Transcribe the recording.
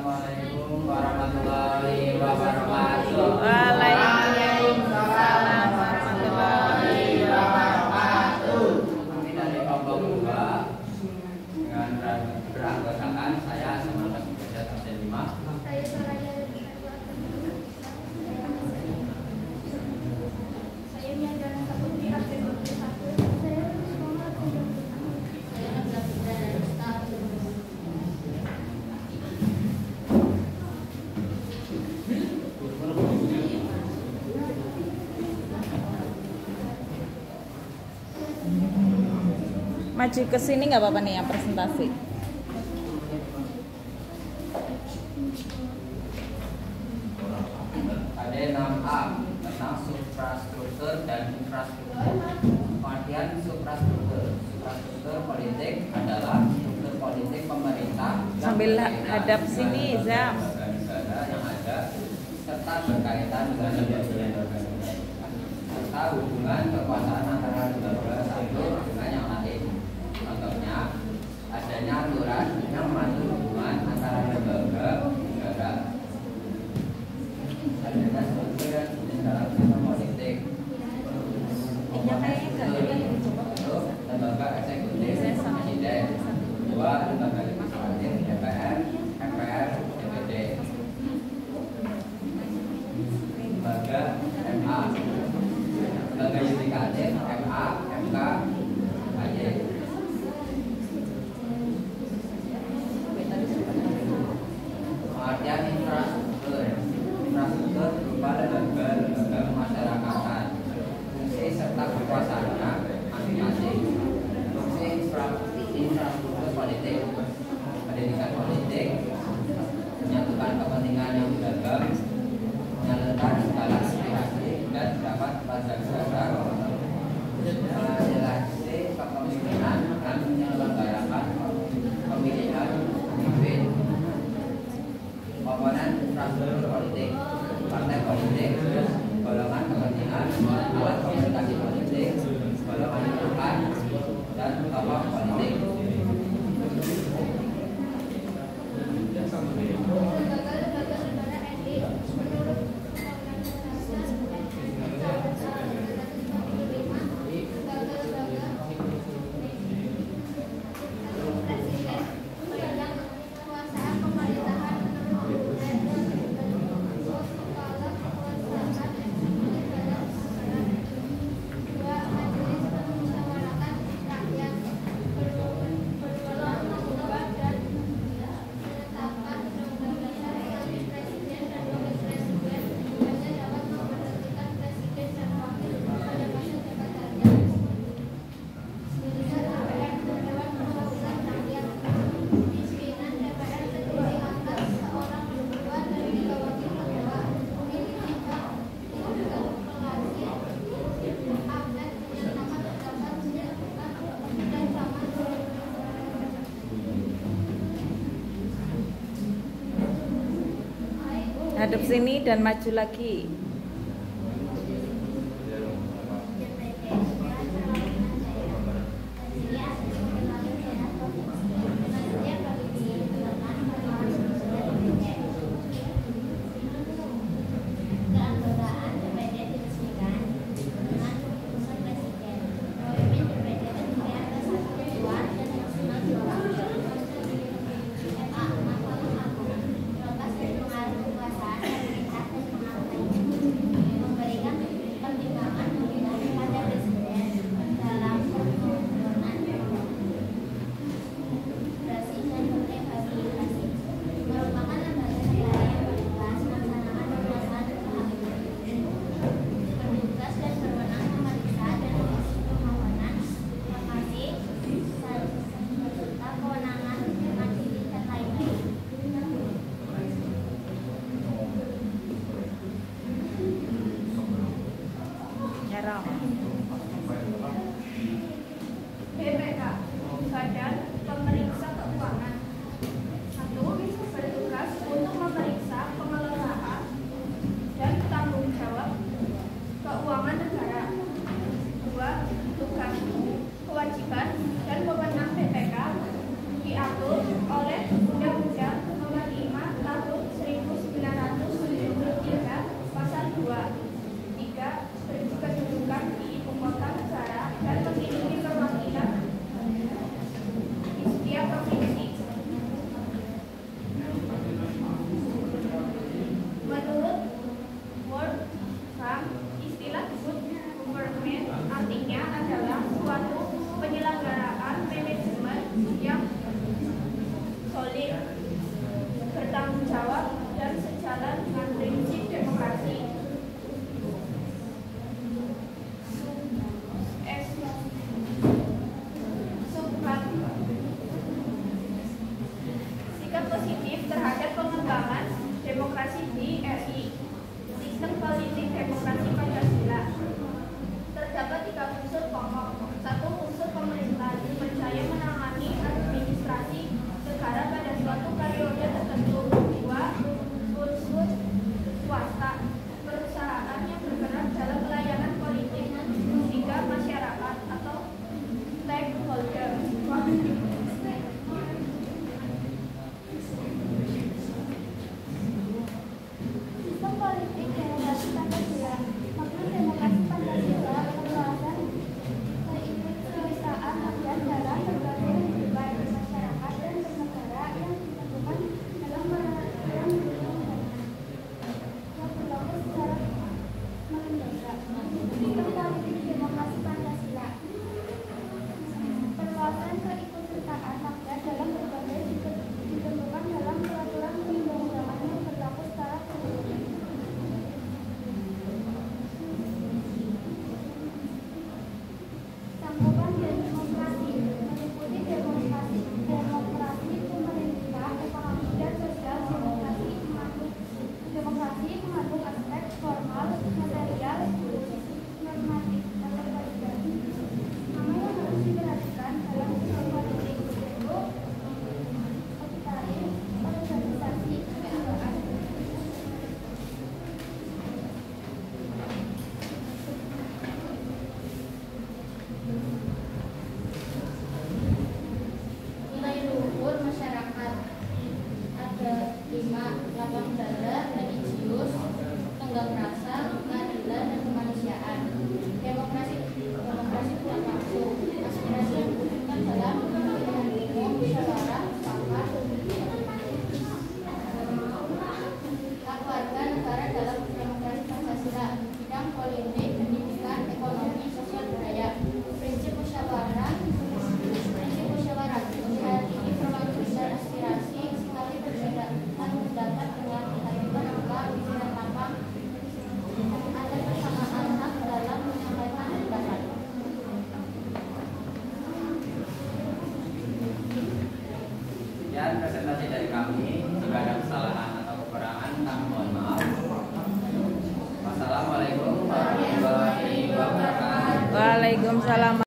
Assalamualaikum warahmatullahi wabarakatuh. Waalaikumsalam warahmatullahi wabarakatuh. Kami dari kelompok 2 dengan beranggotakan saya Semangat Bekerja Absen 5. Saya Soraya. Saya Miandana Saputri Absen 21. Saya Semangat Maju ke sini nggak apa-apa nih yang presentasi. Ada 6A tentang suprastruktur dan infrastruktur. Pengertian suprastruktur. Suprastruktur politik adalah struktur politik pemerintah Sambil hadap sini, Zam. negara yang ada serta berkaitan dengan lembaga serta hubungan kekuasaan antara lembaga satu dengan yang lain. Contohnya, adanya aturan yang mengatur hubungan antara lembaga negara. Adanya struktur dan jenis dalam sistem politik. Untuk lembaga eksekutif presiden, 2 lembaga legislatif DPR, MPR, DPD. Lembaga MA, lembaga yudikatif MA, MK, AY. Pengertian infrastruktur. Infrastruktur berupa lembaga pemasyarakatan, fungsi serta kekuasaannya masing-masing. Fungsi infrastruktur politik, pendidikan politik, menyatukan kepentingan yang beragam, menyalurkan segala aspirasi dan pendapat warga negara, menyeleksi kepemimpinan dan menyelenggarakan pemilihan pemimpin. Komponen infrastruktur politik, partai politik, golongan kepentingan, alat komunikasi politik, golongan masyarakat, dan tokoh politik. lembaga-lembaga negara NI menurut Presiden memegang kekuasaan pemerintahan menurut kepala kekuasaan negara. 2. Majelis Permusyawaratan Rakyat berwenang membuat dan menetapkan undang-undang yang presiden dan wakil presiden hanya dapat memberhentikan presiden dan wakil pada masa jabatannya. 9. DPR Dewan Perwakilan Rakyat. Pimpinan DPR terdiri atas seorang berdua dan 3 wakil ketua. Ini juga pengasih absen menyatakan pendapat dilakukan dan sama. Hadap sini dan maju lagi. Keanggotaan DPD diresmikan dengan keputusan Presiden. Pemimpin DPD terdiri atas 1 ketua dan maksimal 2 wakil. MA, Mahkamah Agung, melepas dari pengaruh kekuasaan pemerintah dan pengaruh positif terhadap pengembangan demokrasi di RI. Sistem politik demokrasi Pancasila. Terdapat 3 unsur pokok. 1. Unsur pemerintah dipercaya menangani administrasi negara pada suatu periode tertentu. 2. Unsur swasta, perusahaan yang bergerak dalam pelayanan politik. 3. Masyarakat atau stakeholder. Sistem politik demokrasi Pancasila. Makna demokrasi Pancasila perluasan keikutsertaan rakyat dalam berbagai kehidupan masyarakat dan bernegara yang ditentukan dalam peraturan perundang-undangan yang berlaku secara mengendalikan. Sistem politik demokrasi Pancasila perluasan keikutsertaan rakyat dalam berbagai ditentukan dalam peraturan perundang-undangan yang berlaku secara mengendalikan. Cakupan demokrasi meliputi demokrasi pemerintah, ekonomi dan sosial. Demokrasi mengandung aspek formal, material, normatif, dan kewajiban. Nama yang harus diperhatikan dalam sistem politik yaitu kapitalis, organisasi, keagamaan. Nilai luhur masyarakat ada 5: lapang dada, religius, tenggang rasa, keadilan, dan kemanusiaan. Demokrasi bukan waktu, aspirasi yang diwujudkan dalam pemilihan umum, musyawarah, mufakat. Hak warga negara dalam demokrasi Pancasila, bidang politik, pendidikan, ekonomi, sosial, budaya. Prinsip musyawarah. Saat ini perwakilan aspirasi sekali berbeda, lalu mendapat dengan dihadirkan angka pikiran lapang, ada persamaan hak dalam menyampaikan pendapat. Sekian presentasi dari kami. Jika ada kesalahan atau kekurangan, kami mohon maaf. Wassalamualaikum warahmatullahi wabarakatuh. Waalaikumsalam.